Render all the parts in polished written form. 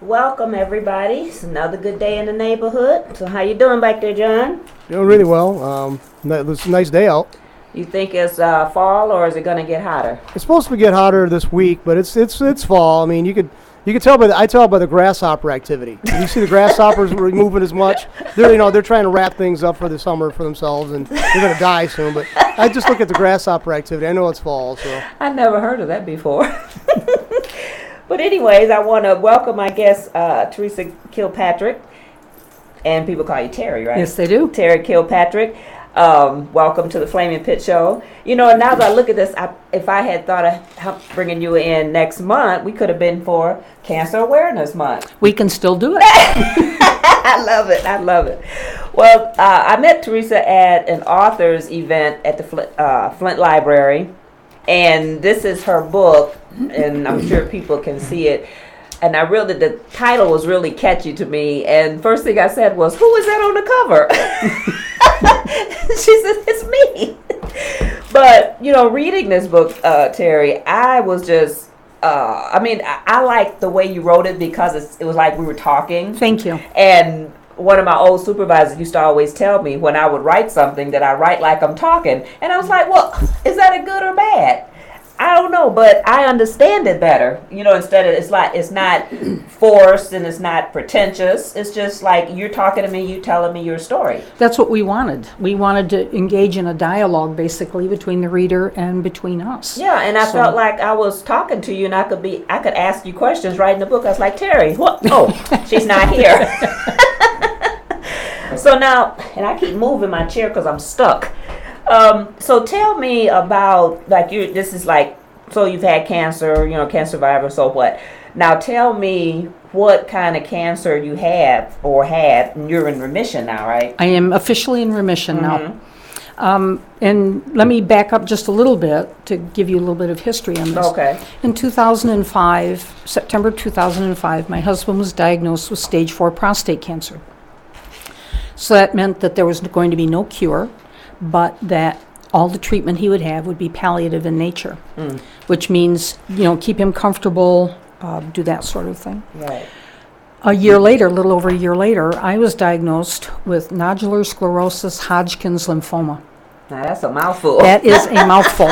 Welcome everybody. It's another good day in the neighborhood. So how you doing back there, John? Doing really well. It's a nice day out. You think it's fall or is it going to get hotter? It's supposed to get hotter this week, but it's fall. I mean, you could tell by the grasshopper activity. You see the grasshoppers moving as much. They're trying to wrap things up for the summer for themselves, and they're going to die soon. But I just look at the grasshopper activity. I know it's fall. So I never heard of that before. But anyways, I want to welcome my guest, Teresa Kilpatrick, and people call you Terry, right? Yes, they do. Terry Kilpatrick. Welcome to the Flaminpit Show. You know, and now that I look at this, if I had thought of bringing you in next month, we could have been for Cancer Awareness Month. We can still do it. I love it. I love it. Well, I met Teresa at an author's event at the Flint Library, and this is her book, and I'm sure people can see it. And the title was really catchy to me. And first thing I said was, "Who is that on the cover?" She said, "It's me." But reading this book, Terry, I was just, I like the way you wrote it because it was like we were talking. Thank you. And one of my old supervisors used to always tell me when I would write something that I write like I'm talking. And I was like, well, is that a good or bad? I don't know, but I understand it better. Instead of it's not forced and it's not pretentious. It's just like you're talking to me, you telling me your story. That's what we wanted. We wanted to engage in a dialogue, basically, between the reader and between us. Yeah, and I felt like I was talking to you, and I could ask you questions right in the book. I was like, Terry, what? Oh, she's not here. So now, and I keep moving my chair because I'm stuck. So tell me about, so you've had cancer, cancer survivor, so what? Now tell me what kind of cancer you have or had, and you're in remission now, right? I am officially in remission now. And let me back up just a little bit to give you a little bit of history on this. Okay. In 2005, September 2005, my husband was diagnosed with stage 4 prostate cancer. So that meant that there was going to be no cure, but that all the treatment he would have would be palliative in nature, which means, keep him comfortable, do that sort of thing. Right. A little over a year later, I was diagnosed with nodular sclerosis Hodgkin's lymphoma. Now that's a mouthful. That is a mouthful.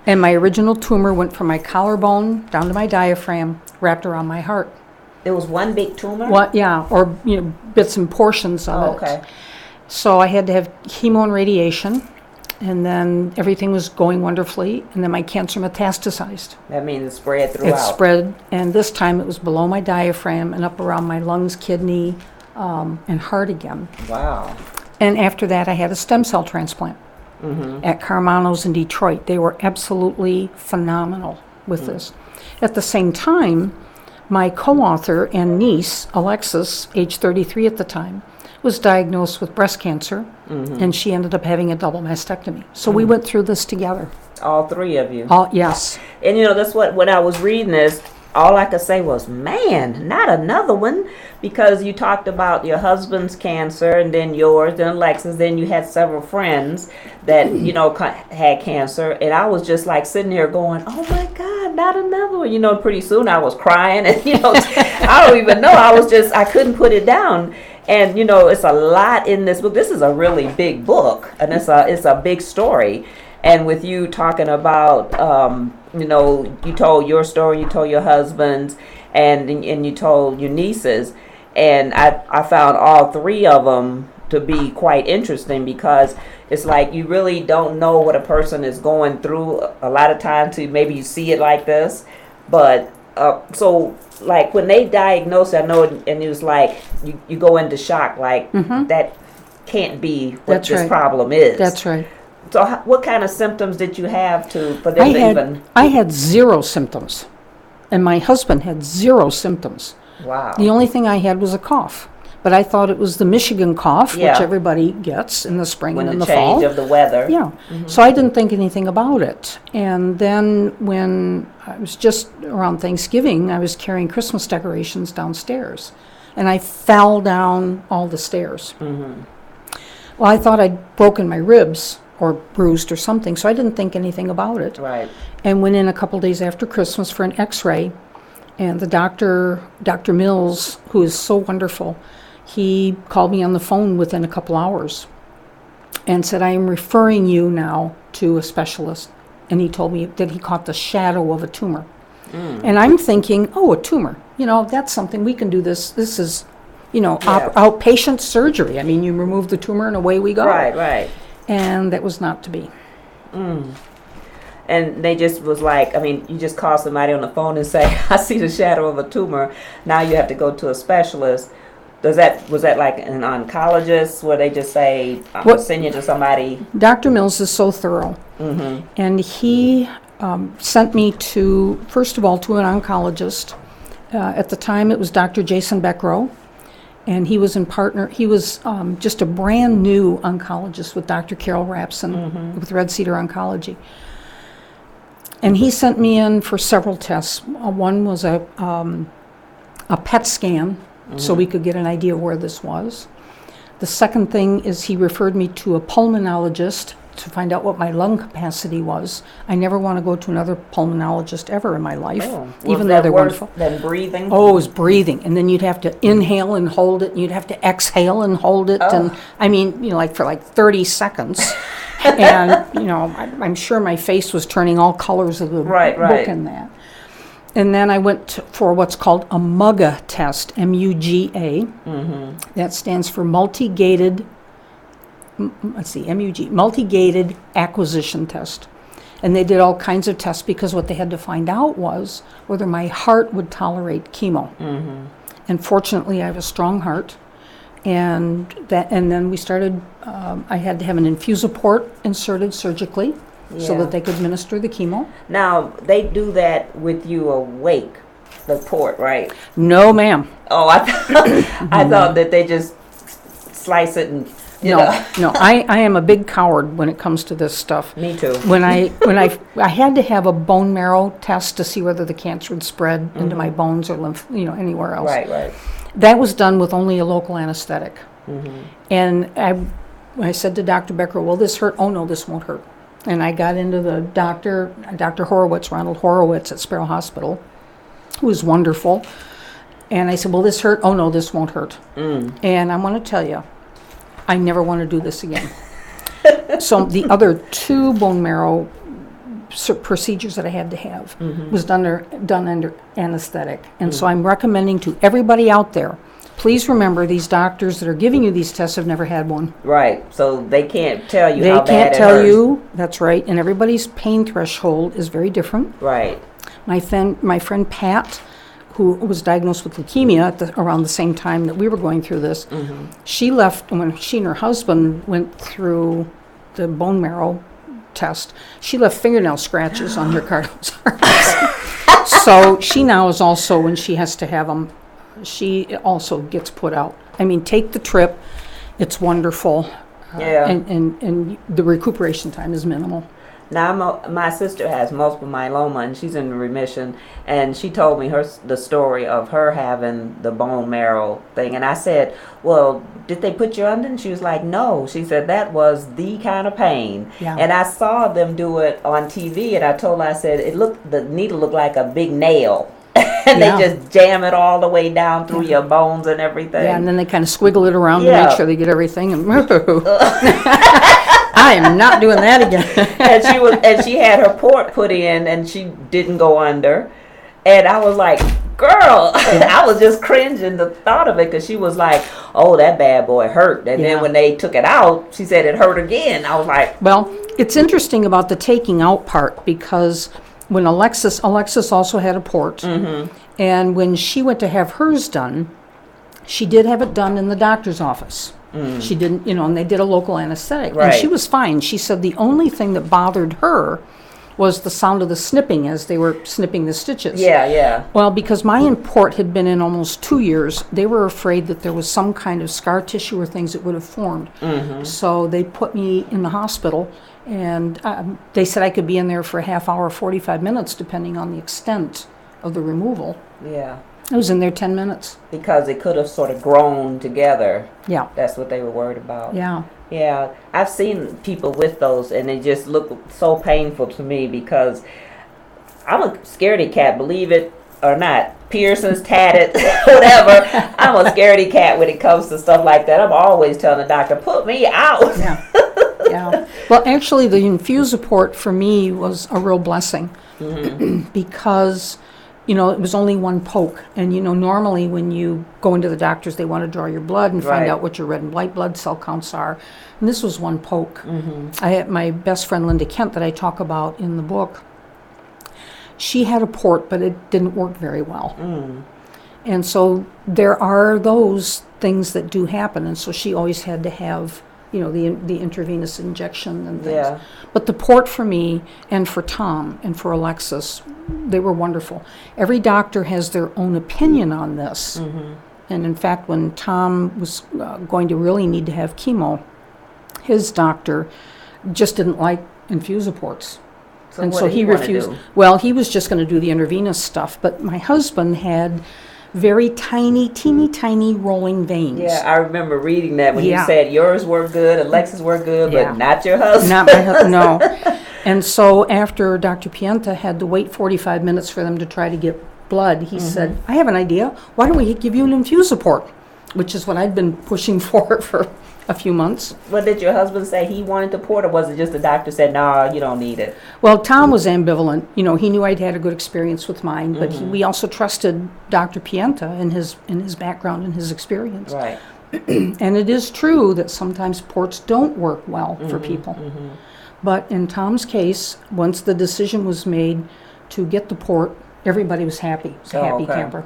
And my original tumor went from my collarbone down to my diaphragm, wrapped around my heart. It was one big tumor? Or bits and portions of it. Okay. So I had to have chemo and radiation, and then everything was going wonderfully, and then my cancer metastasized. That means it spread throughout. It spread, and this time it was below my diaphragm and up around my lungs, kidney, and heart again. Wow. And after that, I had a stem cell transplant at Carmano's in Detroit. They were absolutely phenomenal with this. At the same time, my co-author and niece, Alexis, age 33 at the time, was diagnosed with breast cancer, and she ended up having a double mastectomy. So we went through this together. All three of you. Yes. And that's what, when I was reading this, all I could say was, man, not another one, because you talked about your husband's cancer and then yours, then Alexis, then you had several friends that, had cancer. And I was just like sitting there going, oh my God, not another one. Pretty soon I was crying and, I don't even know. I couldn't put it down. And, it's a lot in this book. This is a really big book, and it's a big story. And with you talking about, you told your story, you told your husband's, and you told your nieces. And I found all three of them to be quite interesting because it's like you really don't know what a person is going through a lot of times. Maybe you see it like this. But so like when they diagnosed, I know, and it was like you go into shock, like that can't be what That's this right. problem is. That's right. So what kind of symptoms did you have for them to even? I had zero symptoms. And my husband had 0 symptoms. Wow. The only thing I had was a cough. But I thought it was the Michigan cough, Yeah. which everybody gets in the spring When and in the the fall. change of the weather. Yeah. So I didn't think anything about it. And then when I was just around Thanksgiving, I was carrying Christmas decorations downstairs. And I fell down all the stairs. Well, I thought I'd broken my ribs or bruised or something, so I didn't think anything about it. Right. And went in a couple days after Christmas for an x-ray. And the doctor, Dr. Mills, who is so wonderful, he called me on the phone within a couple hours and said, I am referring you now to a specialist. And he told me that he caught the shadow of a tumor. And I'm thinking, oh, a tumor. You know, that's something we can do this. This is, you know, Yeah. outpatient surgery. I mean, you remove the tumor and away we go. Right, right. And that was not to be. And they just was like, I mean, you just call somebody on the phone and say, I see the shadow of a tumor. Now you have to go to a specialist. Was that like an oncologist where they just say, I'm going to send you to somebody? Dr. Mills is so thorough. And he sent me to, first of all, to an oncologist. At the time, it was Dr. Jason Beckrow. And he was just a brand new oncologist with Dr. Carol Rapson with Red Cedar Oncology. And he sent me in for several tests. One was a PET scan, so we could get an idea where this was. The second thing is he referred me to a pulmonologist to find out what my lung capacity was. I never want to go to another pulmonologist ever in my life, even though they're wonderful. Than breathing? Oh, it was breathing. And then you'd have to inhale and hold it, and you'd have to exhale and hold it. And I mean, you know, like for like 30 seconds. And, you know, I'm sure my face was turning all colors of the book in that. And then I went for what's called a MUGA test, M-U-G-A. That stands for multi-gated acquisition test. And they did all kinds of tests because what they had to find out was whether my heart would tolerate chemo. And fortunately, I have a strong heart. And then we started, I had to have an infusoport inserted surgically so that they could administer the chemo. Now, they do that with you awake, the port, right? No, ma'am. Oh, I thought that they just slice it and, you know. No, I am a big coward when it comes to this stuff. Me too. When I had to have a bone marrow test to see whether the cancer had spread into my bones or lymph, you know, anywhere else. Right. That was done with only a local anesthetic. And I said to Dr. Becker, will this hurt? Oh, no, this won't hurt. And I got into the Dr. Horowitz, Ronald Horowitz at Sparrow Hospital, who was wonderful. And I said, will this hurt? Oh, no, this won't hurt. And I want to tell you, I never want to do this again. So the other 2 bone marrow procedures that I had to have was done under anesthetic. And so I'm recommending to everybody out there, please remember these doctors that are giving you these tests have never had one. Right, so they can't tell you how bad it hurts. They can't tell you, that's right, and everybody's pain threshold is very different. Right. My friend Pat, who was diagnosed with leukemia around the same time that we were going through this, she left, when she and her husband went through the bone marrow test, she left fingernail scratches on her cartilage. So she now is also, when she has to have them, she also gets put out. I mean, take the trip. It's wonderful. And the recuperation time is minimal. Now, my sister has multiple myeloma, and she's in remission, and she told me the story of her having the bone marrow thing, and I said, well, did they put you under? And she was like, no. She said that was the kind of pain. And I saw them do it on TV, and I told her, I said, the needle looked like a big nail. And they just jam it all the way down through your bones and everything. Yeah, and then they kind of squiggle it around to make sure they get everything. And I am not doing that again. and she had her port put in, and she didn't go under. And I was like, girl, I was just cringing the thought of it, because she was like, oh, that bad boy hurt. And then when they took it out, she said it hurt again. I was like, well, it's interesting about the taking out part, because when Alexis also had a port, and when she went to have hers done, she did have it done in the doctor's office. She didn't, and they did a local anesthetic. And she was fine. She said the only thing that bothered her was the sound of the snipping as they were snipping the stitches. Yeah, yeah. Well, because my import had been in almost 2 years, they were afraid that there was some kind of scar tissue or things that would have formed. So they put me in the hospital, and they said I could be in there for a half hour, 45 minutes, depending on the extent of the removal. Yeah. I was in there 10 minutes. Because it could have sort of grown together. Yeah. That's what they were worried about. Yeah. Yeah, I've seen people with those, and they just look so painful to me because I'm a scaredy cat, believe it or not. Piercings, tatted, whatever. I'm a scaredy cat when it comes to stuff like that. I'm always telling the doctor, put me out. Yeah. Yeah. Well, actually, the Infusiport for me was a real blessing because, you know, it was only one poke. And, you know, normally when you go into the doctors, they want to draw your blood and find Right. out what your red and white blood cell counts are. And this was one poke. I had my best friend, Linda Kent, that I talk about in the book. She had a port, but it didn't work very well. And so there are those things that do happen. And so she always had to have, you know, the intravenous injection and things. Yeah. But the port for me and for Tom and for Alexis, they were wonderful. Every doctor has their own opinion on this. And in fact, when Tom was going to really need to have chemo, his doctor just didn't like Infusiports. So And what so did he wanna refused. do? Well, he was just going to do the intravenous stuff. But my husband had very tiny, teeny tiny rolling veins. Yeah, I remember reading that when you Yeah. said yours were good, Alexis were good, Yeah. but not your husband. Not my husband, no. And so after Dr. Pienta had to wait 45 minutes for them to try to get blood, he said, I have an idea. Why don't we give you an Infusiport? Which is what I'd been pushing for a few months. What did your husband say? He wanted the port, or was it just the doctor said, no, you don't need it? Well, Tom was ambivalent. You know, he knew I'd had a good experience with mine, but we also trusted Dr. Pienta in his background and his experience. Right. And it is true that sometimes ports don't work well for people. But in Tom's case, once the decision was made to get the port, everybody was happy. It was a happy camper.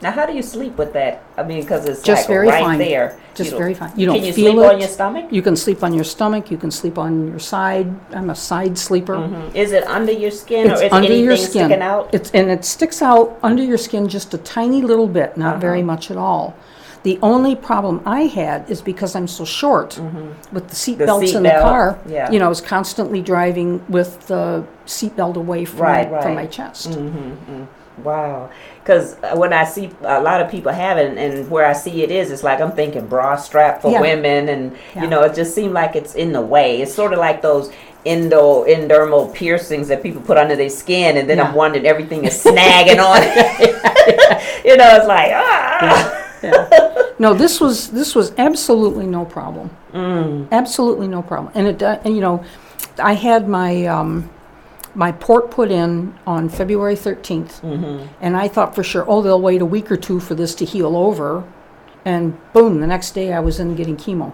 Now, how do you sleep with that? I mean, because it's Just like very right fine. there. Just You very fine. You don't Can you feel sleep it. on your stomach? You can sleep on your stomach. You can sleep on your side. I'm a side sleeper. Is it under your skin, It's or is under anything your skin. sticking out? It sticks out under your skin just a tiny little bit, not very much at all. The only problem I had is because I'm so short with the seat The belts seat in the belt, car. yeah. You know, I was constantly driving with the seat belt away from, Right, from right. my chest. Wow. Because when I see a lot of people have it, and where I see it is, it's like I'm thinking bra strap for Yeah. women, and Yeah. you know, it just seemed like it's in the way. It's sort of like those endodermal piercings that people put under their skin, and then I'm Yeah. wondering everything is snagging on it. You know, it's like No, this was absolutely no problem. Absolutely no problem. And you know, I had my my port put in on February 13th, and I thought for sure, they'll wait a week or two for this to heal over, and boom, the next day I was in getting chemo.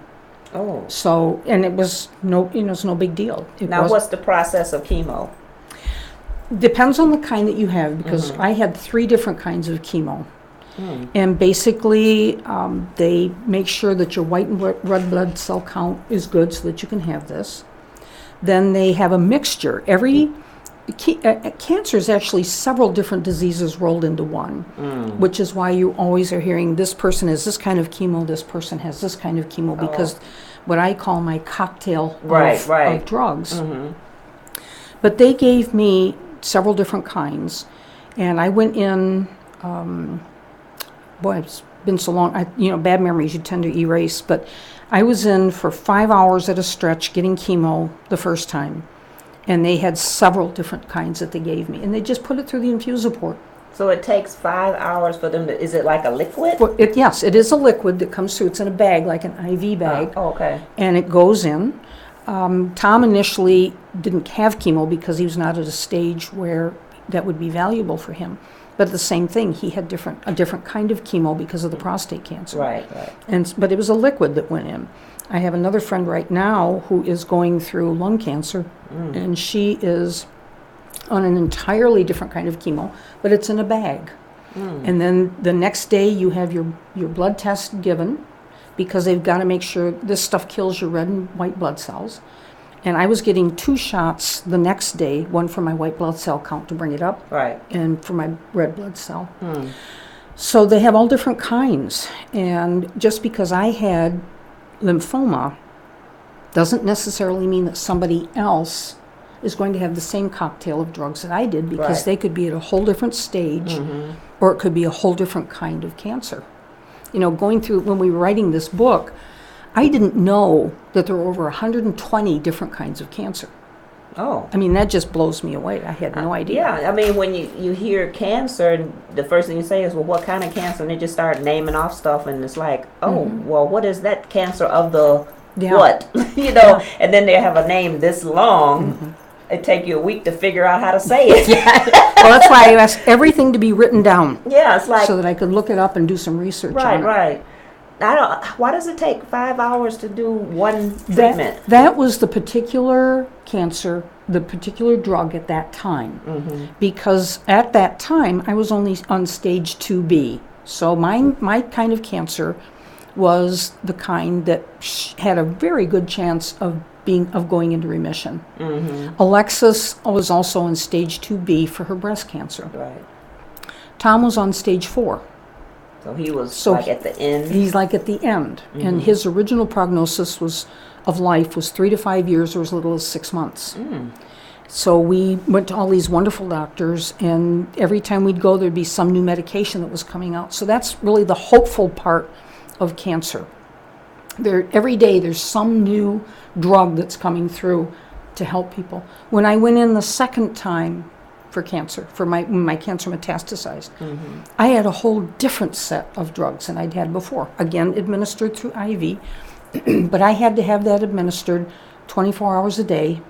Oh. So, and it was it's no big deal. Now, what's the process of chemo? Depends on the kind that you have, because I had 3 different kinds of chemo. And basically, they make sure that your white and red blood cell count is good so that you can have this. Then they have a mixture. Cancer is actually several different diseases rolled into one, which is why you always are hearing this person has this kind of chemo, this person has this kind of chemo, because what I call my cocktail of drugs. But they gave me several different kinds, and I went in. It's been so long. Bad memories you tend to erase. But I was in for 5 hours at a stretch getting chemo the first time, and they had several different kinds that they gave me, and they just put it through the Infusiport. So it takes 5 hours for them to. Is it like a liquid? Well, yes, it is a liquid that comes through. It's in a bag, like an IV bag. Okay. And it goes in. Tom initially didn't have chemo because he was not at a stage where that would be valuable for him. But the same thing, he had a different kind of chemo because of the prostate cancer. Right. But it was a liquid that went in. I have another friend right now who is going through lung cancer, and she is on an entirely different kind of chemo, but it's in a bag. And then the next day you have your blood test given, because they've got to make sure this stuff kills your red and white blood cells. And I was getting 2 shots the next day, one for my white blood cell count to bring it up, Right. and for my red blood cell. So they have all different kinds. And just because I had lymphoma doesn't necessarily mean that somebody else is going to have the same cocktail of drugs that I did, because Right. they could be at a whole different stage, or it could be a whole different kind of cancer. You know, going through, when we were writing this book, I didn't know that there were over 120 different kinds of cancer. Oh. I mean, that just blows me away. I had no idea. Yeah, I mean, when you hear cancer, and the first thing you say is, well, what kind of cancer? And they just start naming off stuff, and it's like, oh, well, what is that cancer of the what? You know, and then they have a name this long. It take you a week to figure out how to say it. Well, that's why I asked everything to be written down. Yeah, it's like, so that I could look it up and do some research on it. right. Why does it take 5 hours to do one treatment? That was the particular cancer, the particular drug at that time. Because at that time, I was only on stage 2B. So my kind of cancer was the kind that had a very good chance of going into remission. Alexis was also on stage 2B for her breast cancer. Right. Tom was on stage 4. So he was So like at the end. He's like at the end. And his original prognosis of life was 3 to 5 years, or as little as 6 months. So we went to all these wonderful doctors, and every time we'd go, there'd be some new medication that was coming out. So that's really the hopeful part of cancer. Every day there's some new drug that's coming through to help people. When I went in the second time for cancer, when my cancer metastasized, I had a whole different set of drugs than I'd had before. Again, administered through IV, but I had to have that administered 24 hours a day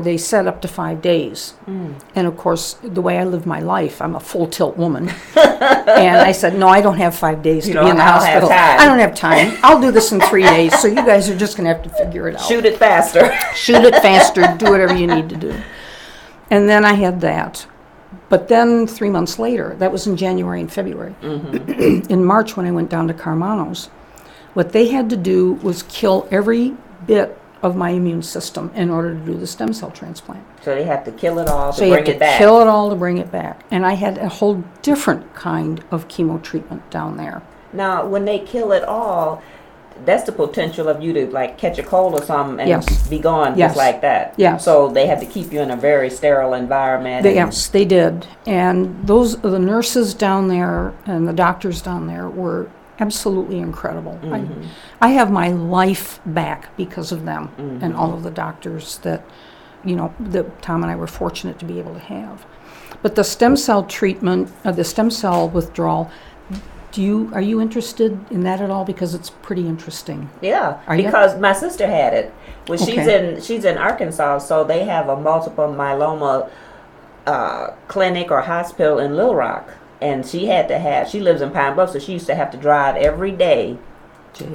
they said up to 5 days. And of course, the way I live my life, I'm a full tilt woman. And I said, no, I don't have 5 days to be in the hospital. I don't have time. I'll do this in 3 days, so you guys are just going to have to figure it out. Shoot it faster. Shoot it faster, do whatever you need to do. And then I had that. But then 3 months later, that was in January and February. In March, when I went down to Carmano's, what they had to do was kill every bit of my immune system in order to do the stem cell transplant. So they have to kill it all to So you bring have it to back. kill it all to bring it back. And I had a whole different kind of chemo treatment down there. Now, when they kill it all, that's the potential of you to like catch a cold or something and Yes. be gone Yes. just like that. Yes. So they have to keep you in a very sterile environment. Yes, they did. And the nurses down there and the doctors down there were absolutely incredible. I have my life back because of them and all of the doctors that Tom and I were fortunate to be able to have. But the stem cell treatment, the stem cell withdrawal, are you interested in that at all? Because it's pretty interesting. Yeah, Are you? because my sister had it. Well, Okay. she's in Arkansas, so they have a multiple myeloma clinic or hospital in Little Rock, and she lives in Pine Bluff, so she used to have to drive every day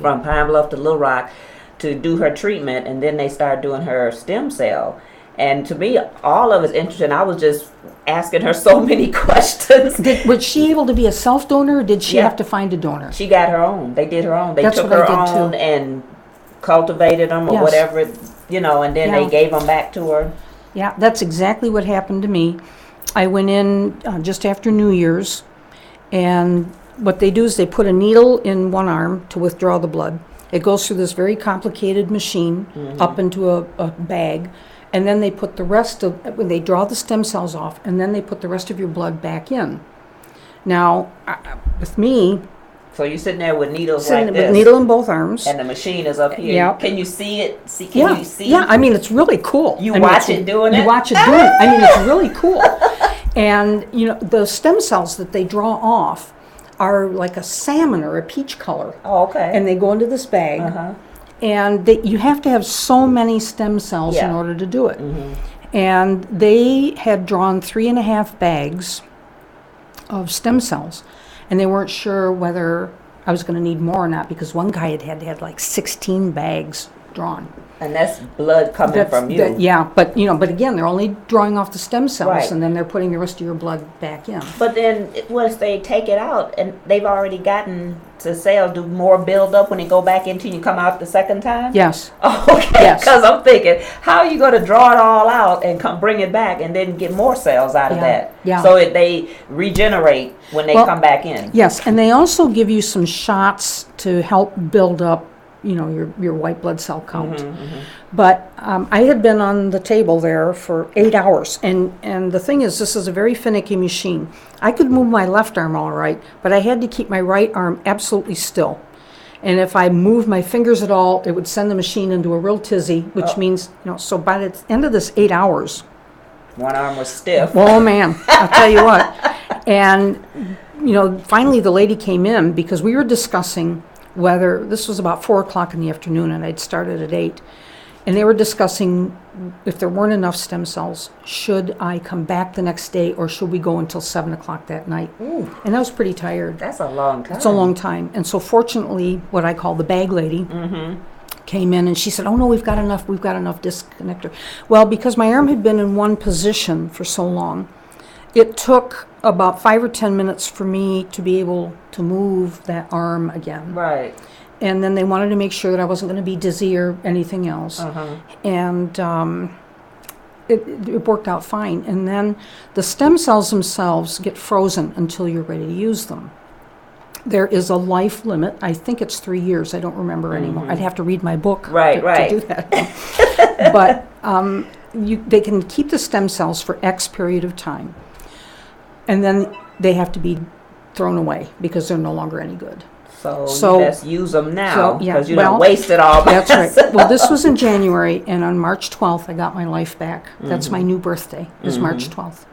from Pine Bluff to Little Rock to do her treatment, and then they started doing her stem cell. And to me, all of it's interesting. I was just asking her so many questions. Was she able to be a self-donor, or did she Yeah. have to find a donor? She got her own. They did her own. They That's took what I her did, own too. and cultivated them or Yes. whatever, and then Yeah. they gave them back to her. Yeah, that's exactly what happened to me. I went in just after New Year's, and what they do is they put a needle in one arm to withdraw the blood. It goes through this very complicated machine up into a bag, and then they put when they draw the stem cells off, and then they put the rest of your blood back in. Now, with me, So you're sitting there with needles sitting like with this, a needle in both arms. and the machine is up here. Yeah. Can you see it? Yeah, You see? yeah. I mean, it's really cool. You I mean, watch it doing it? You watch it doing it. I mean, it's really cool. And the stem cells that they draw off are like a salmon or a peach color, Oh, okay. and they go into this bag. Uh-huh. And you have to have so many stem cells in Yeah. order to do it. And they had drawn 3.5 bags of stem cells, and they weren't sure whether I was going to need more or not, because one guy had like 16 bags drawn. And that's blood coming from you. Yeah, but again, they're only drawing off the stem cells, Right. and then they're putting the rest of your blood back in. But then once they take it out and they've already gotten to cells, do more build up when they go back into you come out the second time? Yes. Oh, okay. Yes. Because I'm thinking, how are you going to draw it all out and bring it back and then get more cells out of that? Yeah. So they regenerate when they come back in. Yes, and they also give you some shots to help build up, your white blood cell count. But I had been on the table there for 8 hours, and the thing is, this is a very finicky machine. I could move my left arm all right, but I had to keep my right arm absolutely still. And if I moved my fingers at all, it would send the machine into a real tizzy, which means, so by the end of this 8 hours, one arm was stiff. oh man, I'll tell you what. And, finally the lady came in because we were discussing whether, this was about 4 o'clock in the afternoon and I'd started at 8, and they were discussing if there weren't enough stem cells, should I come back the next day or should we go until 7 o'clock that night? Ooh, And I was pretty tired. that's a long time. It's a long time. And so fortunately, what I call the bag lady came in and she said, oh no, we've got enough disc connector. Well, because my arm had been in one position for so long, it took about 5 or 10 minutes for me to be able to move that arm again. Right. And then they wanted to make sure that I wasn't going to be dizzy or anything else. And it worked out fine. And then the stem cells themselves get frozen until you're ready to use them. There is a life limit. I think it's 3 years. I don't remember anymore. I'd have to read my book to do that. But they can keep the stem cells for X period of time. And then they have to be thrown away because they're no longer any good. So you best use them now because you don't waste it all. That's right. Well, this was in January, and on March 12th, I got my life back. That's my new birthday, is March 12th.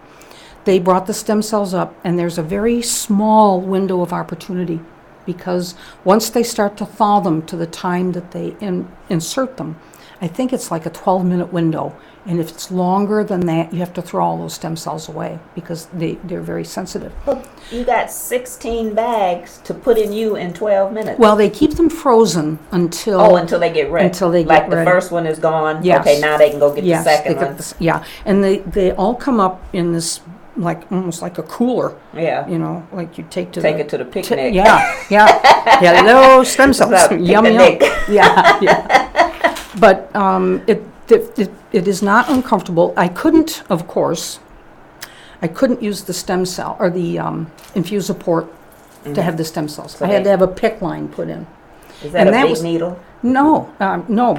They brought the stem cells up, and there's a very small window of opportunity because once they start to thaw them to the time that they insert them, I think it's like a 12-minute window. And if it's longer than that, you have to throw all those stem cells away because they're very sensitive. But you got 16 bags to put in you in 12 minutes. Well, they keep them frozen until... Oh, until they get ready. Until they get ready. ready. Like the first one is gone. Yes. Okay, now they can go get the second one. And they all come up in this, like almost like a cooler. Yeah. Like you take it to the picnic. Yeah. Hello, stem cells. Yum, yum. Yeah. But it is not uncomfortable. I couldn't, of course, use the stem cell or the infuser port to have the stem cells. So I had to have a PICC line put in. Is that a big needle? No,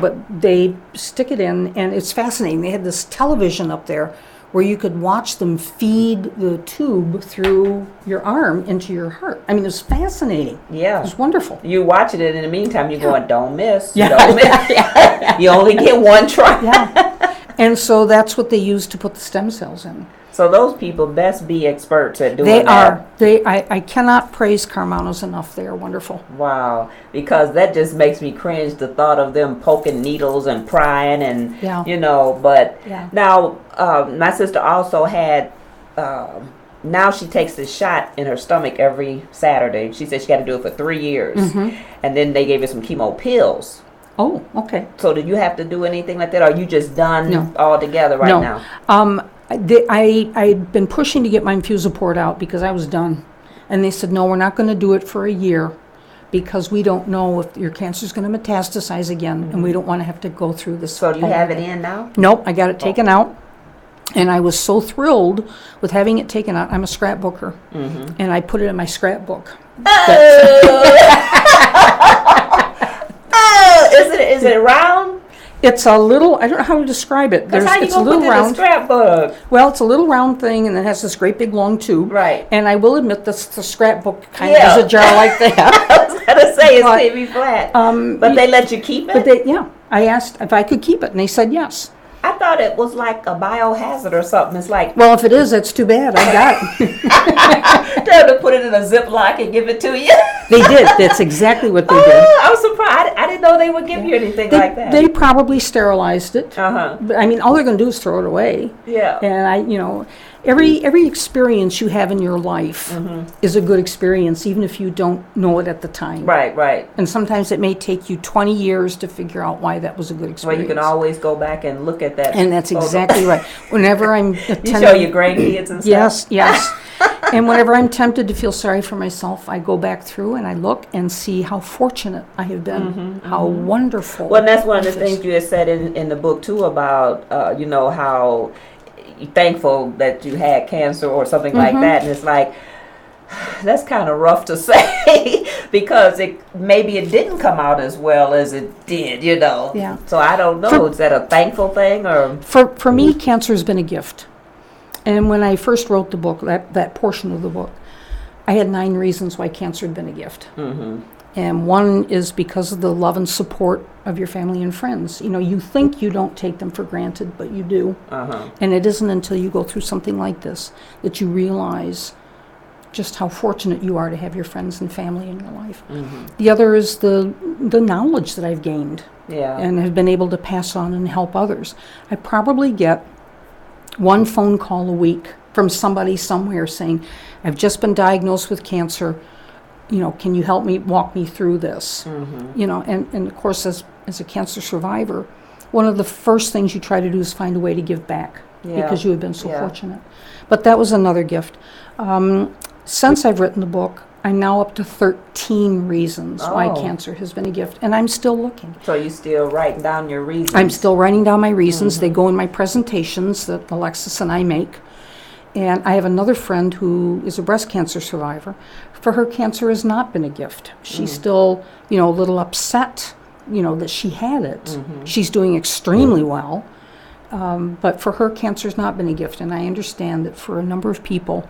but they stick it in, and it's fascinating. They had this television up there where you could watch them feed the tube through your arm into your heart. I mean, it was fascinating. Yeah. It was wonderful. You watching it, in the meantime, you're going, don't miss. Yeah. Don't miss. You only get one try. Yeah. And so that's what they use to put the stem cells in. So those people best be experts at doing that. They are. I cannot praise Carmanos enough. They are wonderful. Wow. Because that just makes me cringe, the thought of them poking needles and prying and, but now my sister also had, now she takes this shot in her stomach every Saturday. She said she got to do it for 3 years. And then they gave her some chemo pills. Oh, okay. So did you have to do anything like that, or are you just done altogether right now? I'd been pushing to get my infuser port out because I was done. And they said, no, we're not going to do it for a year because we don't know if your cancer's going to metastasize again, and we don't want to have to go through this. So do you have it in now? Nope, I got it taken out. And I was so thrilled with having it taken out. I'm a scrapbooker. And I put it in my scrapbook. Is it round? It's a little, I don't know how to describe it. It's a little round. Scrapbook? Well, it's a little round thing, and it has this great big long tube. Right. And I will admit the scrapbook kind of is a jar like that. I was going to say it's semi-flat. But they let you keep it? But I asked if I could keep it, and they said yes. I thought it was like a biohazard or something. It's like... Well, if it is, that's too bad. I got it. them to put it in a Ziploc and give it to you? They did. That's exactly what they did. Oh, I was surprised. I didn't know they would give you anything like that. They probably sterilized it. Uh-huh. But I mean, all they're going to do is throw it away. Yeah. And every experience you have in your life is a good experience, even if you don't know it at the time. Right. And sometimes it may take you 20 years to figure out why that was a good experience. Well, you can always go back and look at that. And that's photo. exactly right. Whenever I'm You show your grandkids and stuff. Yes. And whenever I'm tempted to feel sorry for myself, I go back through and I look and see how fortunate I have been, how wonderful. Well, and that's one of the things you had said in the book too about how you're thankful that you had cancer or something like that, and it's like that's kind of rough to say because maybe it didn't come out as well as it did, Yeah. So I don't know. Is that a thankful thing or? For me, cancer has been a gift. And when I first wrote the book, that portion of the book, I had 9 reasons why cancer had been a gift. And one is because of the love and support of your family and friends. You think you don't take them for granted, but you do. And it isn't until you go through something like this that you realize just how fortunate you are to have your friends and family in your life. The other is the knowledge that I've gained and have been able to pass on and help others. I probably get 1 phone call a week from somebody somewhere saying, I've just been diagnosed with cancer. Can you help me, walk me through this? And of course, as a cancer survivor, one of the first things you try to do is find a way to give back because you have been so fortunate. But that was another gift. Since I've written the book, I'm now up to 13 reasons why cancer has been a gift, and I'm still looking. So you're still writing down your reasons? I'm still writing down my reasons. They go in my presentations that Alexis and I make. And I have another friend who is a breast cancer survivor. For her, cancer has not been a gift. She's still, a little upset, that she had it. She's doing extremely well. But for her, cancer has not been a gift. And I understand that for a number of people,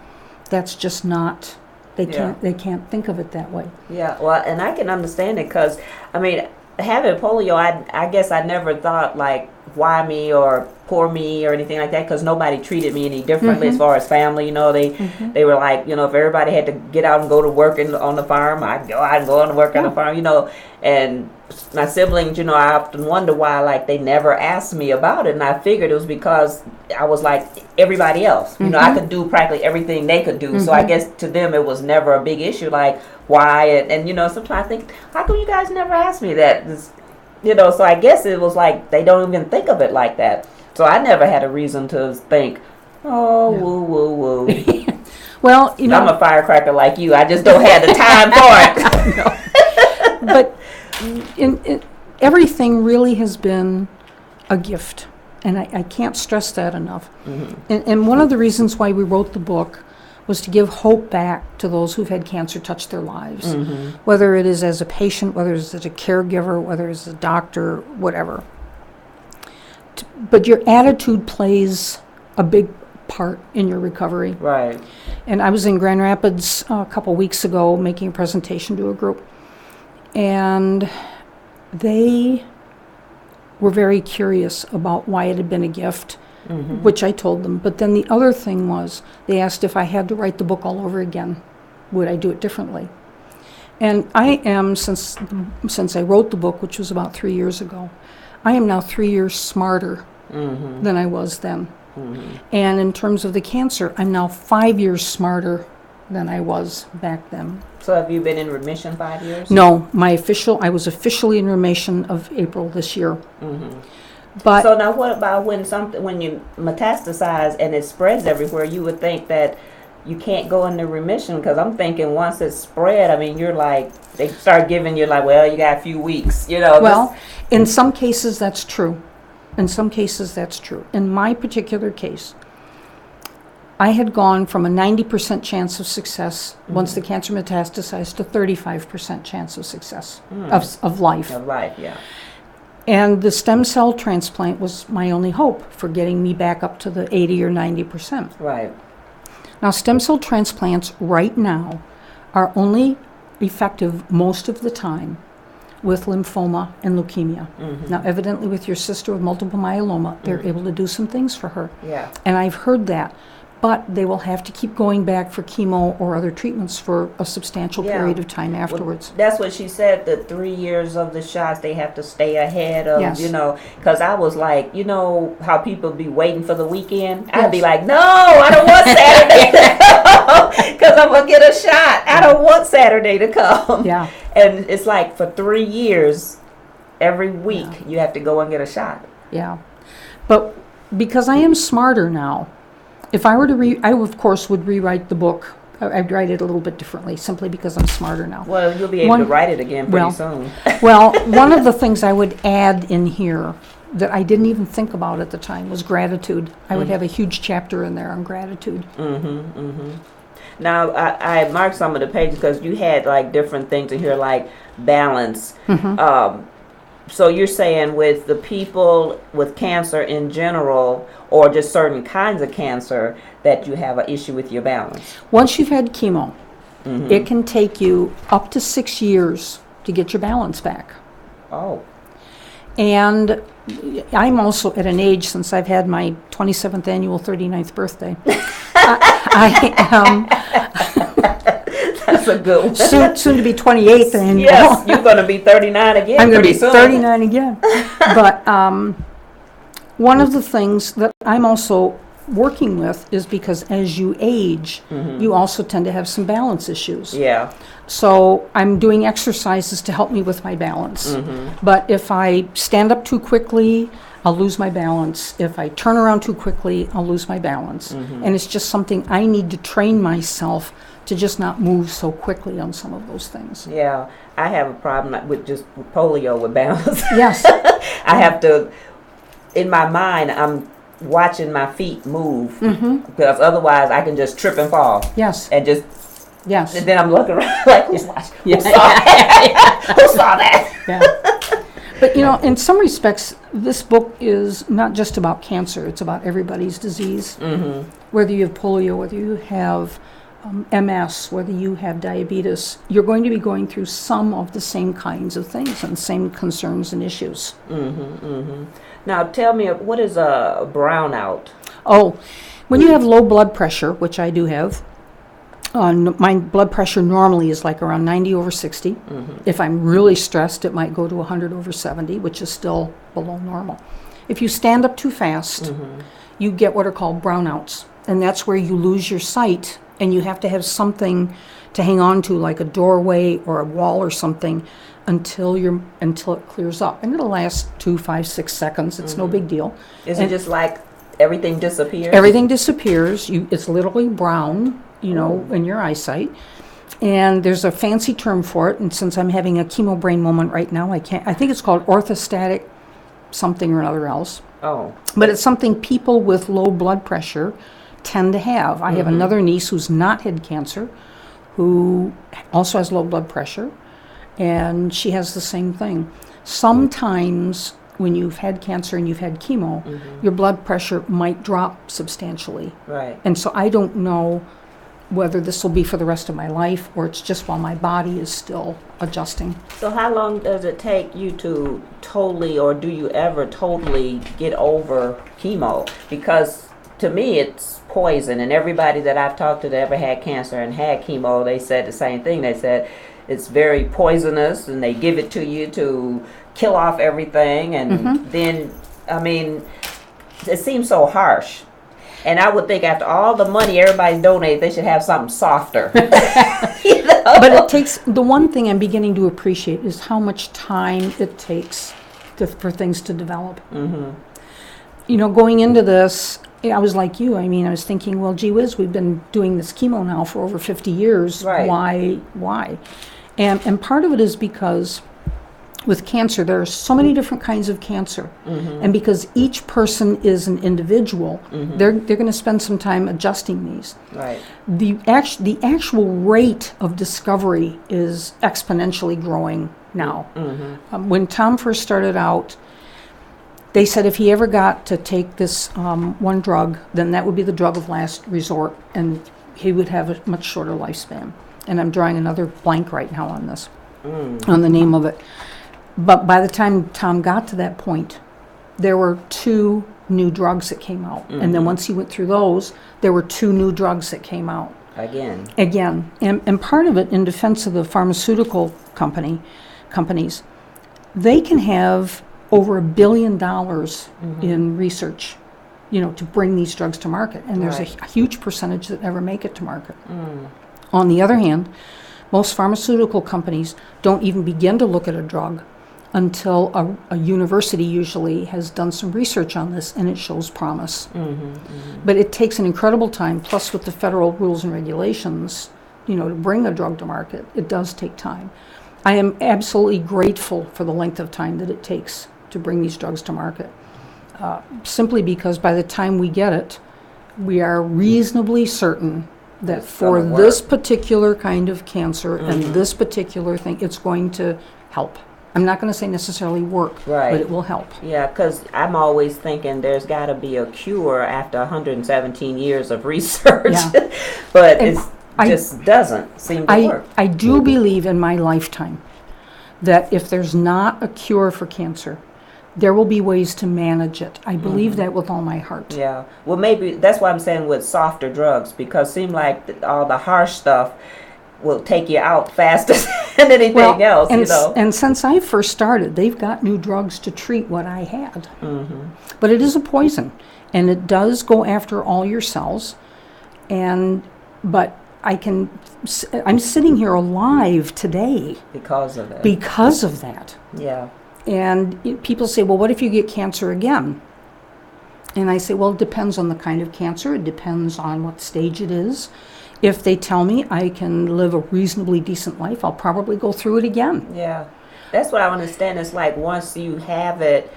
that's just not... They can't think of it that way. Yeah, well, and I can understand it because, having polio, I guess I never thought like why me or poor me or anything like that because nobody treated me any differently as far as family. They were like, if everybody had to get out and go to work on the farm, I'd go out and go on to work on the farm, and my siblings, I often wonder why like they never asked me about it, and I figured it was because I was like everybody else. I could do practically everything they could do, so I guess to them it was never a big issue like why, and sometimes I think, how come you guys never asked me that? So I guess it was like they don't even think of it like that. So I never had a reason to think, woo. Well, I'm a firecracker like you. I just don't have the time for it. But everything really has been a gift, and I can't stress that enough. And one of the reasons why we wrote the book was to give hope back to those who've had cancer touch their lives, whether it is as a patient, whether it is as a caregiver, whether it's a doctor, whatever. But your attitude plays a big part in your recovery. Right. And I was in Grand Rapids a couple weeks ago making a presentation to a group, and they were very curious about why it had been a gift, which I told them. But then the other thing was, they asked if I had to write the book all over again, would I do it differently? And I am, since I wrote the book, which was about 3 years ago, I am now 3 years smarter than I was then. And in terms of the cancer, I'm now 5 years smarter than I was back then. So have you been in remission 5 years? No, I was officially in remission of April this year. But so now what about when you metastasize and it spreads everywhere, you would think that you can't go into remission, because I'm thinking once it's spread, you're like, they start giving you like, well, you got a few weeks, Well, in some cases that's true. In my particular case, I had gone from a 90% chance of success once the cancer metastasized to 35% chance of success of life. Of life, yeah. And the stem cell transplant was my only hope for getting me back up to the 80 or 90%. Right. Now, stem cell transplants right now are only effective most of the time with lymphoma and leukemia. Now, evidently with your sister with multiple myeloma, they're able to do some things for her. Yeah. And I've heard that. but they will have to keep going back for chemo or other treatments for a substantial Yeah. period of time afterwards. That's what she said, the 3 years of the shots, they have to stay ahead of, Yes. you know, because I was like, you know how people be waiting for the weekend? I'd be Yes. like, no, I don't want Saturday to come because I'm going to get a shot. I don't want Saturday to come. Yeah. And it's like for 3 years, every week, you have to go and get a shot. Yeah. But because I am smarter now, if I were to I of course would rewrite the book. I'd write it a little bit differently, simply because I'm smarter now. Well, you'll be able to write it again pretty soon. Well, one of the things I would add in here that I didn't even think about at the time was gratitude. I would have a huge chapter in there on gratitude. Now, I marked some of the pages because you had like different things in here, like balance. So you're saying with the people with cancer in general, or just certain kinds of cancer, that you have an issue with your balance. Once you've had chemo, it can take you up to 6 years to get your balance back. Oh. And I'm also at an age, since I've had my 27th annual 39th birthday, I am That's a good one. soon to be 28th annual. Yes, you're going to be 39 again. I'm going to pretty be soon. 39 again. But one of the things that I'm also working with is because as you age, you also tend to have some balance issues. Yeah. So I'm doing exercises to help me with my balance. But if I stand up too quickly, I'll lose my balance. If I turn around too quickly, I'll lose my balance. And it's just something I need to train myself to just not move so quickly on some of those things. Yeah. I have a problem with just polio with balance. Yes. I have to, in my mind, I'm watching my feet move because otherwise I can just trip and fall. Yes. And just, Yes. and then I'm looking around like, who's watching? Yeah. Who saw that? Who saw that? Yeah. But, you know, in some respects, this book is not just about cancer. It's about everybody's disease. Whether you have polio, whether you have MS, whether you have diabetes, you're going to be going through some of the same kinds of things and same concerns and issues. Now tell me, what is a brownout? Oh, when you have low blood pressure, which I do have, my blood pressure normally is like around 90/60. If I'm really stressed, it might go to 100/70, which is still below normal. If you stand up too fast, you get what are called brownouts, and that's where you lose your sight, and you have to have something to hang on to, like a doorway or a wall or something, until it clears up, and it'll last 2, 5, 6 seconds. It's no big deal. Is it just like everything disappears? Everything disappears. It's literally brown, you know, in your eyesight. And there's a fancy term for it. And since I'm having a chemo brain moment right now, I think it's called orthostatic something or another else. Oh. But it's something people with low blood pressure tend to have. I have another niece who's not had cancer, who also has low blood pressure, and she has the same thing. Sometimes when you've had cancer and you've had chemo, your blood pressure might drop substantially. Right. And so I don't know whether this will be for the rest of my life or it's just while my body is still adjusting. So how long does it take you to totally, or do you ever totally get over chemo? Because to me it's poison, and everybody that I've talked to that ever had cancer and had chemo, they said the same thing. They said it's very poisonous, and they give it to you to kill off everything, and then, I mean, it seems so harsh. And I would think after all the money everybody donates, they should have something softer. You know? But it takes, the one thing I'm beginning to appreciate is how much time it takes for things to develop. You know, going into this, I was like you. I mean, I was thinking, well, gee whiz, we've been doing this chemo now for over 50 years. Right. Why? And part of it is because with cancer, there are so many different kinds of cancer. And because each person is an individual, they're going to spend some time adjusting these. Right. The actual rate of discovery is exponentially growing now. When Tom first started out, they said if he ever got to take this one drug, then that would be the drug of last resort, and he would have a much shorter lifespan. And I'm drawing another blank right now on this, on the name of it. But by the time Tom got to that point, there were 2 new drugs that came out. And then once he went through those, there were 2 new drugs that came out. Again. And part of it, in defense of the pharmaceutical companies, they can have over $1 billion in research, to bring these drugs to market. And there's a huge percentage that never make it to market. On the other hand, most pharmaceutical companies don't even begin to look at a drug until a university usually has done some research on this and it shows promise. But it takes an incredible time, plus with the federal rules and regulations, to bring a drug to market, it does take time. I am absolutely grateful for the length of time that it takes to bring these drugs to market, simply because by the time we get it, we are reasonably certain that for this particular kind of cancer and this particular thing, it's going to help. I'm not going to say necessarily work, but it will help. Yeah, because I'm always thinking there's got to be a cure after 117 years of research. But it just doesn't seem to work. I do believe in my lifetime that if there's not a cure for cancer, there will be ways to manage it. I believe that with all my heart. Yeah. Well, maybe that's why I'm saying with softer drugs, because it seems like all the harsh stuff will take you out faster than anything else, And since I first started, they've got new drugs to treat what I had. But it is a poison, and it does go after all your cells. But I'm sitting here alive today because of it. Because of that. Yeah. And people say, well, what if you get cancer again? And I say, well, it depends on the kind of cancer. It depends on what stage it is. If they tell me I can live a reasonably decent life, I'll probably go through it again. Yeah. That's what I understand. It's like once you have it,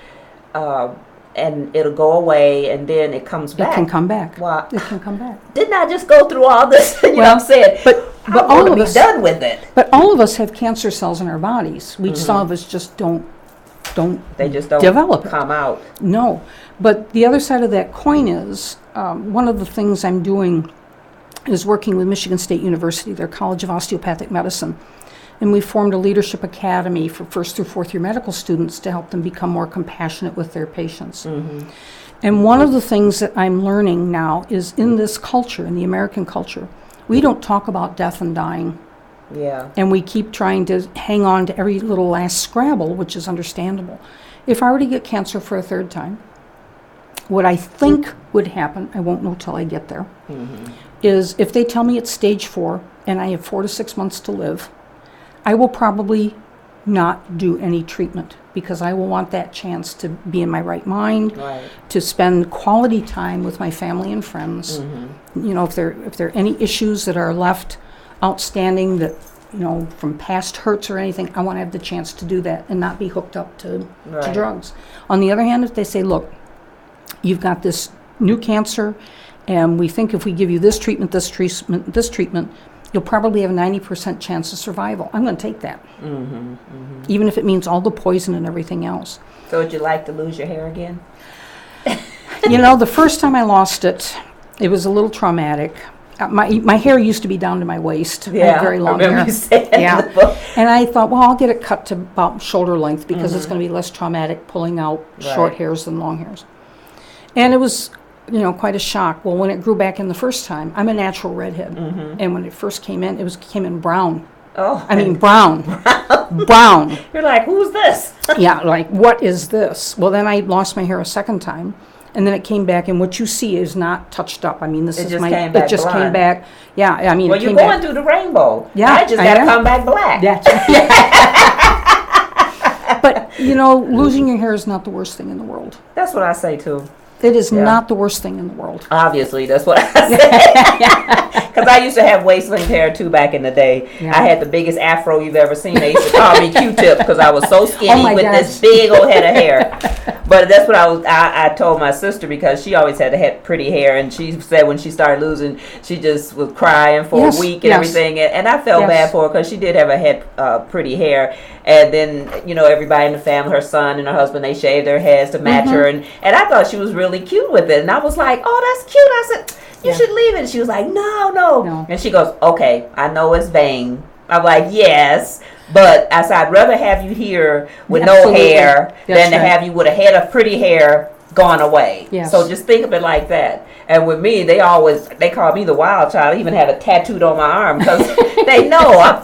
and it'll go away, and then it comes back. It can come back. Well, it can come back. Didn't I just go through all this? You know what I'm saying? But all of us done with it. But all of us have cancer cells in our bodies. Some of us just don't. They just don't develop come out. No, but the other side of that coin is one of the things I'm doing is working with Michigan State University, their College of Osteopathic Medicine, and we formed a leadership academy for 1st through 4th year medical students to help them become more compassionate with their patients. And one of the things that I'm learning now is in this culture, in the American culture, we don't talk about death and dying. Yeah. And we keep trying to hang on to every little last scrabble, which is understandable. If I were to get cancer for a 3rd time, what I think would happen, I won't know till I get there, is if they tell me it's stage 4 and I have 4 to 6 months to live, I will probably not do any treatment because I will want that chance to be in my right mind, to spend quality time with my family and friends. If there are any issues that are left outstanding that, from past hurts or anything, I want to have the chance to do that and not be hooked up to drugs. On the other hand, if they say, look, you've got this new cancer, and we think if we give you this treatment, you'll probably have a 90% chance of survival, I'm going to take that. Even if it means all the poison and everything else. So would you like to lose your hair again? The first time I lost it, it was a little traumatic. My hair used to be down to my waist. I had very long hair. You said in the book. And I thought, well, I'll get it cut to about shoulder length because it's going to be less traumatic pulling out short hairs than long hairs. And it was, quite a shock. Well, when it grew back in the first time, I'm a natural redhead. And when it first came in, came in brown. Oh. I mean, brown. Brown. You're like, who's this? Yeah, like, what is this? Well, then I lost my hair a second time. And then it came back, and what you see is not touched up. I mean, this is my. It just came back. Yeah, I mean. Well, you're going through the rainbow. Yeah, I just got to come back black. But losing your hair is not the worst thing in the world. That's what I say too. It is not the worst thing in the world. Obviously, that's what I say. Because I used to have waist-length hair too back in the day. Yeah. I had the biggest afro you've ever seen. They used to call me Q-tip because I was so skinny with this big old head of hair. But that's what I told my sister because she always had pretty hair, and she said when she started losing, she just was crying for a week and everything. And I felt bad for her because she did have pretty hair. And then everybody in the family, her son and her husband, they shaved their heads to match her, and I thought she was really cute with it, and I was like, oh, that's cute. I said, you should leave it. And she was like, no. And she goes, okay, I know it's vain. I'm like, yes, but I said, I'd rather have you here with no hair than to have you with a head of pretty hair gone away. Yes. So just think of it like that. And with me, they call me the wild child. I even had it tattooed on my arm because they know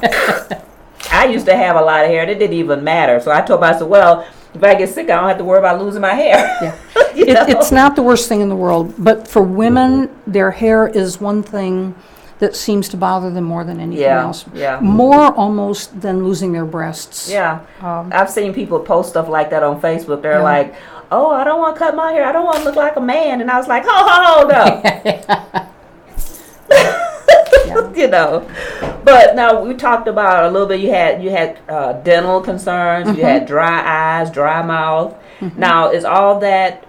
I used to have a lot of hair. It didn't even matter. So I told myself, well, if I get sick, I don't have to worry about losing my hair. Yeah. You It's not the worst thing in the world, but for women, their hair is one thing that seems to bother them more than anything else. Yeah. More almost than losing their breasts. Yeah. I've seen people post stuff like that on Facebook. They're Yeah. like, oh, I don't want to cut my hair. I don't want to look like a man. And I was like, hold up. You know. But now we talked about a little bit. You had dental concerns. You had dry eyes, dry mouth. Now, is all that,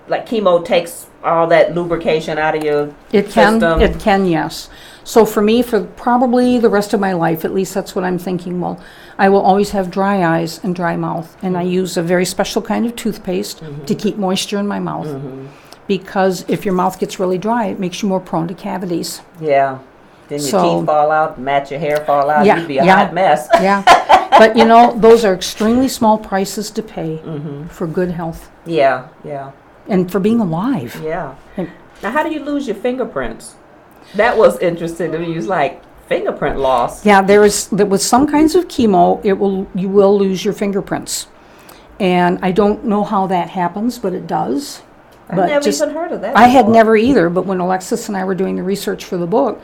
like chemo takes all that lubrication out of your system? It can, yes. So for me, for probably the rest of my life, at least that's what I'm thinking, well, I will always have dry eyes and dry mouth. And I use a very special kind of toothpaste to keep moisture in my mouth. Because if your mouth gets really dry, it makes you more prone to cavities. Yeah. Then your teeth fall out, your hair fall out, Yeah, you'd be a hot mess. Yeah. But you know, those are extremely small prices to pay for good health Yeah. and for being alive. Yeah. And- Now, how do you lose your fingerprints? That was interesting to me. It's like fingerprint loss. Yeah, with some kinds of chemo, you will lose your fingerprints. And I don't know how that happens, but it does. I never even heard of that. I had never either, but when Alexis and I were doing the research for the book,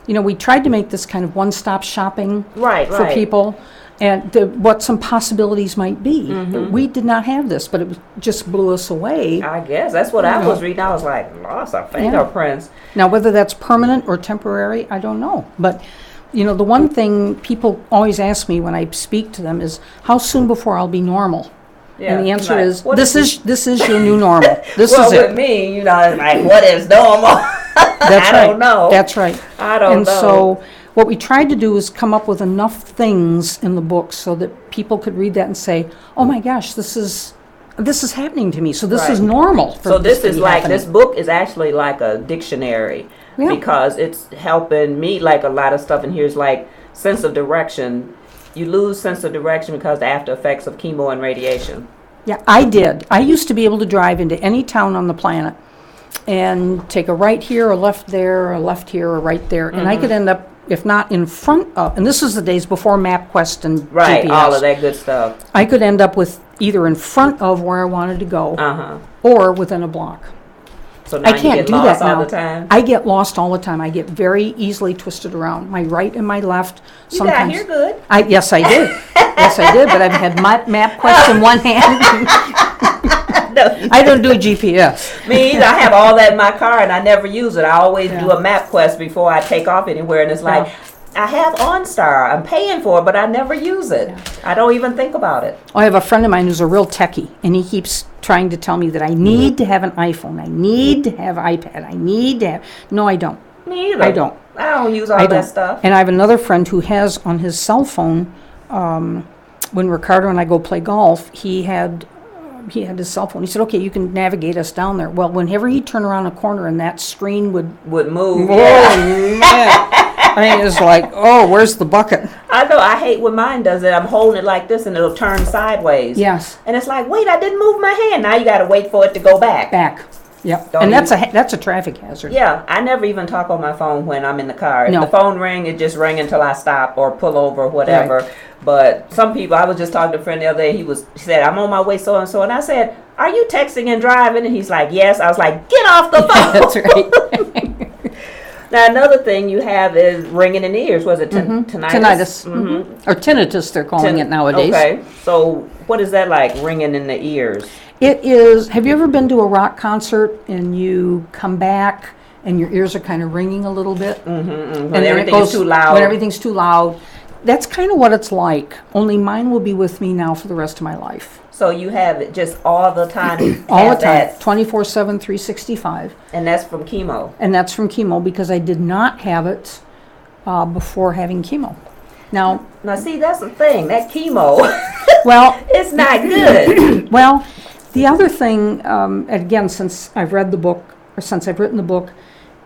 you know, we tried to make this kind of one-stop shopping for people and what some possibilities might be. We did not have this, but it just blew us away. I guess that's what I was reading. I was like, lost our fingerprints. Now, whether that's permanent or temporary, I don't know. But, you know, the one thing people always ask me when I speak to them is, how soon before I'll be normal? Yeah, and the answer like, is, this is your new normal. This well, is it. with me, you know, it's like, what is normal? That's I don't know. That's right. I don't and know. So what we tried to do is come up with enough things in the book so that people could read that and say, oh my gosh, this is happening to me. So this is normal. So this is like, happening. this book is actually like a dictionary because it's helping me, like a lot of stuff in here is like sense of direction. You lose sense of direction because of the after effects of chemo and radiation. Yeah, I did. I used to be able to drive into any town on the planet and take a right here, a left there, a left here, or right there. And I could end up, if not in front of, and this is the days before MapQuest and GPS. All of that good stuff. I could end up with either in front of where I wanted to go or within a block. So now I can't you get do lost that now. all the time? I get lost all the time. I get very easily twisted around. My right and my left. You got here good. Yes, I did. Yes, I did. But I've had my MapQuest in one hand. No, I don't do GPS. me either. I have all that in my car and I never use it. I always do a MapQuest before I take off anywhere, and it's like, I have OnStar. I'm paying for it, but I never use it. I don't even think about it. I have a friend of mine who's a real techie, and he keeps trying to tell me that I need to have an iPhone. I need to have iPad. I need to have... No, I don't. Me either. I don't. I don't use all that stuff. And I have another friend who has on his cell phone, when Ricardo and I go play golf, he had his cell phone. He said, okay, you can navigate us down there. Well, whenever he'd turn around a corner and that screen would move. Oh, man. I mean, it's like, oh, where's the bucket? I know. I hate when mine does it. I'm holding it like this and it'll turn sideways. Yes. And it's like, wait, I didn't move my hand. Now you got to wait for it to go back. Yep. Don't And that's a traffic hazard. Yeah, I never even talk on my phone when I'm in the car. If No. the phone ring, it just ring until I stop or pull over or whatever. Right. But some people, I was just talking to a friend the other day, he said, I'm on my way so and so, and I said, are you texting and driving? And he's like, yes. I was like, get off the phone. That's right. Now another thing you have is ringing in the ears. Was it tinnitus? Tinnitus. Or tinnitus, they're calling it nowadays. Okay, so what is that like, ringing in the ears? It is, have you ever been to a rock concert and you come back and your ears are kind of ringing a little bit? When then everything's too loud. When everything's too loud. That's kind of what it's like, only mine will be with me now for the rest of my life. So you have it just all the time? All the time, that, 24/7, 365. and that's from chemo? And that's from chemo because I did not have it before having chemo. Now, see, that's the thing, that chemo, well, it's not good. well, the other thing, again, since I've read the book, or since I've written the book,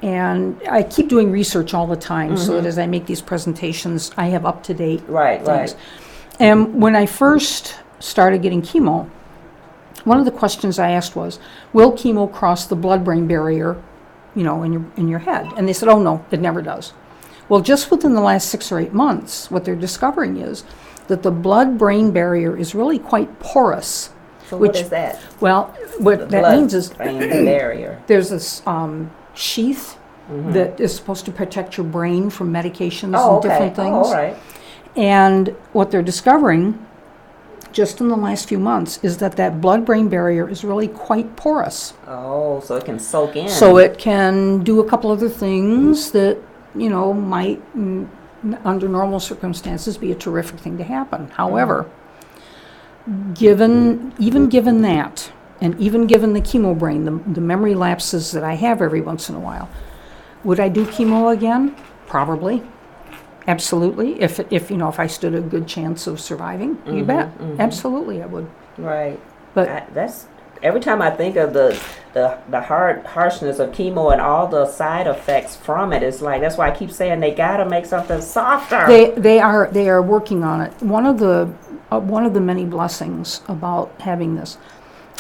and I keep doing research all the time so that as I make these presentations, I have up-to-date Right. things. And when I first started getting chemo, one of the questions I asked was, will chemo cross the blood-brain barrier, in your head? And they said, oh no, it never does. Well, just within the last 6 or 8 months, what they're discovering is that the blood-brain barrier is really quite porous. So what is that? Well, what that means is barrier. There's this sheath that is supposed to protect your brain from medications and different things. Oh, all right. And what they're discovering just in the last few months is that blood-brain barrier is really quite porous. Oh, so it can soak in. So it can do a couple other things that, might, under normal circumstances, be a terrific thing to happen. However, given that, and even given the chemo brain, the memory lapses that I have every once in a while, would I do chemo again? Probably. Absolutely. If I stood a good chance of surviving, you bet. Absolutely, I would. Right. But that's every time I think of the harshness of chemo and all the side effects from it, it's like, that's why I keep saying they gotta make something softer. They are working on it. One of the many blessings about having this,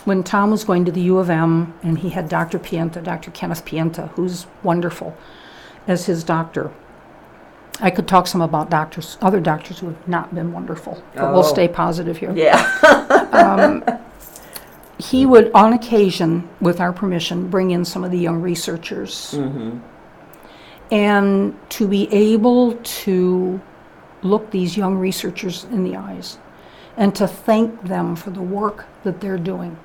when Tom was going to the U of M and he had Dr. Kenneth Pienta, who's wonderful, as his doctor. I could talk some about other doctors who have not been wonderful, but we'll stay positive here. Yeah. He would, on occasion, with our permission, bring in some of the young researchers. And to be able to look these young researchers in the eyes and to thank them for the work that they're doing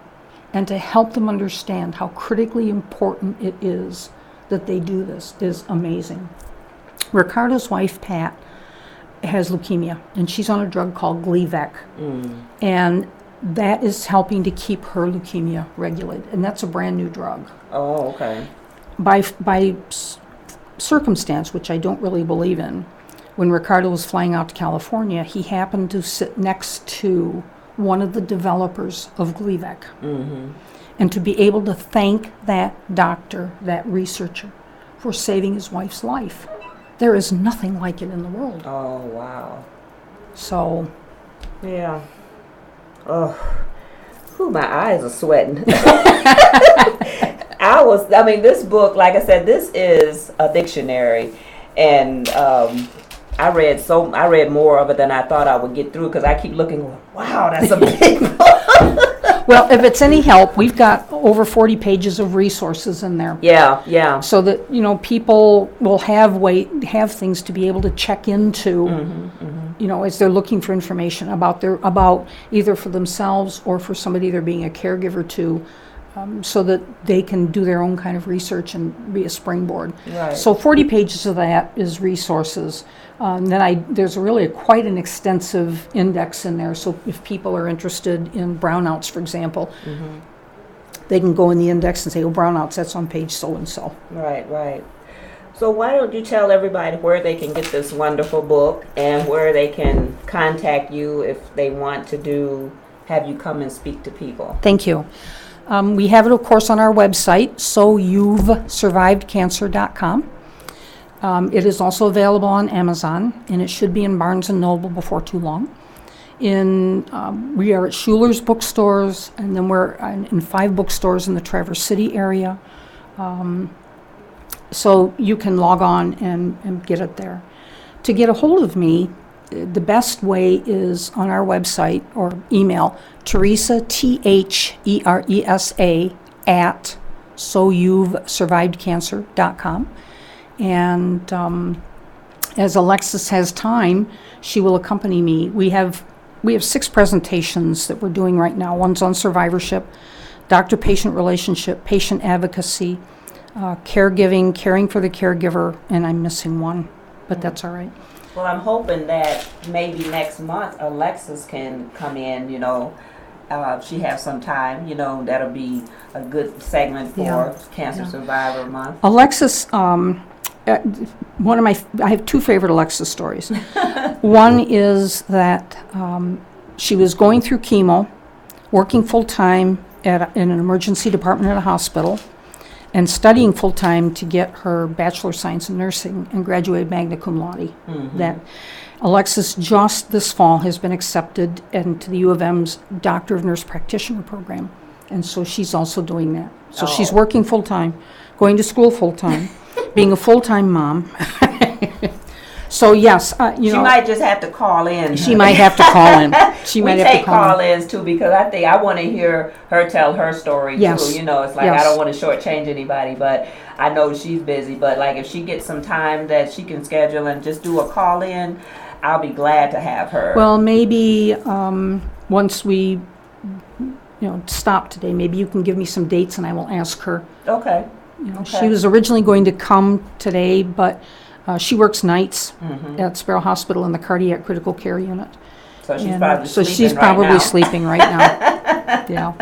and to help them understand how critically important it is that they do this is amazing. Ricardo's wife, Pat, has leukemia, and she's on a drug called Gleevec. And that is helping to keep her leukemia regulated, and that's a brand new drug. Oh, okay. By circumstance, which I don't really believe in, when Ricardo was flying out to California, he happened to sit next to one of the developers of Gleevec. And to be able to thank that doctor, that researcher, for saving his wife's life. There is nothing like it in the world. Oh, wow. So. Yeah. Oh, my eyes are sweating. This book, like I said, this is a dictionary, and I read more of it than I thought I would get through, because I keep looking, wow, that's a big book. Well, if it's any help, we've got over 40 pages of resources in there. Yeah. So that, people will have things to be able to check into, as they're looking for information about either for themselves or for somebody they're being a caregiver to, so that they can do their own kind of research and be a springboard. Right. So 40 pages of that is resources. There's really quite an extensive index in there. So if people are interested in brownouts, for example, they can go in the index and say, brownouts, that's on page so-and-so. Right. So why don't you tell everybody where they can get this wonderful book and where they can contact you if they want to have you come and speak to people? Thank you. We have it, of course, on our website, soyou'vesurvivedcancer.com. It is also available on Amazon, and it should be in Barnes & Noble before too long. We are at Schuler's bookstores, and then we're in 5 bookstores in the Traverse City area. So you can log on and get it there. To get a hold of me, the best way is on our website or email, Teresa, THERESA, at soyou'vesurvivedcancer.com. And as Alexis has time, she will accompany me. We have 6 presentations that we're doing right now. One's on survivorship, doctor-patient relationship, patient advocacy, caregiving, caring for the caregiver, and I'm missing one, but that's all right. Well, I'm hoping that maybe next month Alexis can come in, she has some time, that'll be a good segment for Cancer Survivor Month. Alexis, I have 2 favorite Alexis stories. One is that she was going through chemo, working full-time in an emergency department at a hospital, and studying full-time to get her Bachelor of Science in Nursing and graduated magna cum laude. That Alexis just this fall has been accepted into the U of M's Doctor of Nurse Practitioner program. And so she's also doing that. So Oh. she's working full-time, going to school full-time, being a full-time mom. So yes, She might just have to call in. she might have to call in. She We might have to take call in. call-ins too, because I think I want to hear her tell her story Yes. too. You know, it's like Yes. I don't want to shortchange anybody, but I know she's busy. But like if she gets some time that she can schedule and just do a call-in, I'll be glad to have her. Well, maybe once we, stop today, maybe you can give me some dates and I will ask her. Okay. She Okay. was originally going to come today, but she works nights Mm-hmm. at Sparrow Hospital in the cardiac critical care unit. So she's And, probably so sleeping she's right probably now. sleeping right now. Yeah.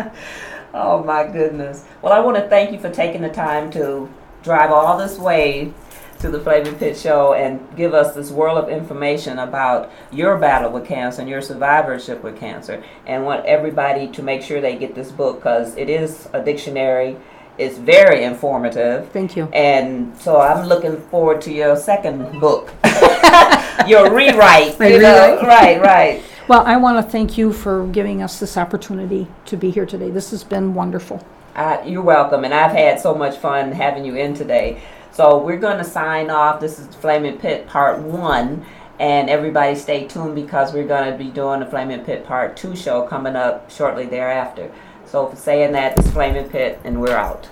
Oh my goodness. Well, I want to thank you for taking the time to drive all this way to the Flaminpit Show and give us this world of information about your battle with cancer and your survivorship with cancer. And want everybody to make sure they get this book because it is a dictionary. It's very informative. Thank you. And so I'm looking forward to your second book. Your rewrite. My you know? rewrite? Right. Well, I want to thank you for giving us this opportunity to be here today. This has been wonderful. You're welcome, and I've had so much fun having you in today. So we're going to sign off. This is Flaming Pit Part 1, and everybody stay tuned because we're going to be doing the Flaming Pit Part 2 show coming up shortly thereafter. So for saying that, it's Flaming Pit, and we're out.